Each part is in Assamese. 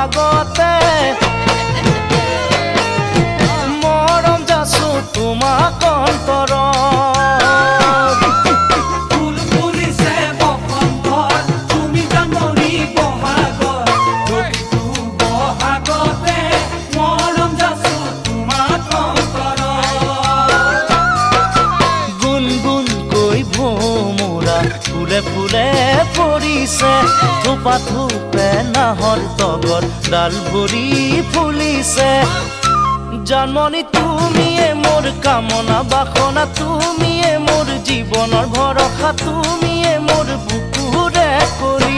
বহাগতে মৰম যাচো তোমাক অন্তৰত ফুলে পৰিছে থোপা থোপে নাহৰ তগৰ ডাল ভৰি ফুলিছে জন্মনি তুমিয়ে মোৰ কামনা বাসনা তুমিয়ে মোৰ জীৱনৰ ভৰসা তুমিয়ে মোৰ বুকুৰে কৰি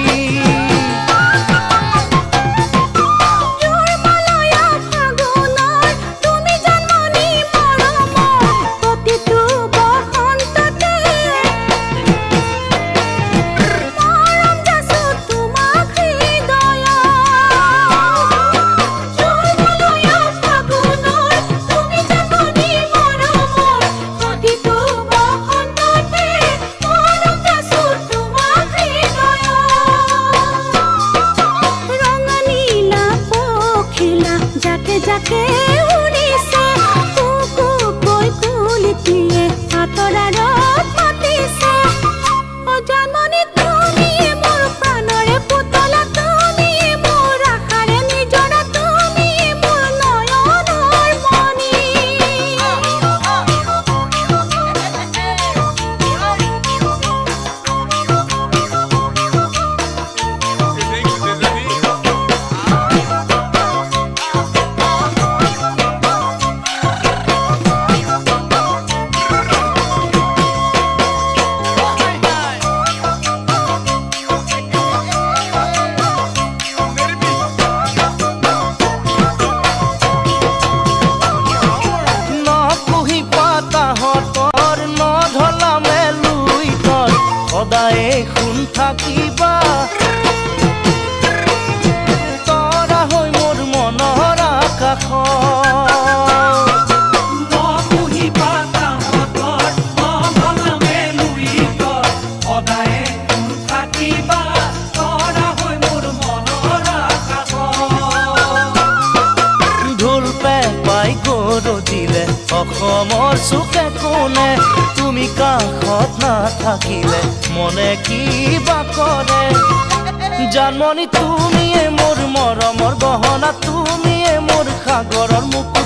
যাকে উৰিছে কুকু কৈ কুলিটিয়ে আতৰাৰত মাতিছে অ জানমনি তুমি মোৰ প্ৰাণৰে পুতলা তুমি মোৰ আশাৰে নিজৰা তুমি মোৰ নয়নৰ মণি সদায়ে শুন থাকিবা তৰা হৈ মোৰ মনৰ আকাশ ঢোল পেঁপাই গৰজিলে অসমৰ চুকে কোণে তুমি কাষত নাথাকিলে মনে কিবা কৰে জানমনি তুমিয়ে মোৰ মৰমৰ গহনা তুমিয়ে মোৰ সাগৰৰ মুকুট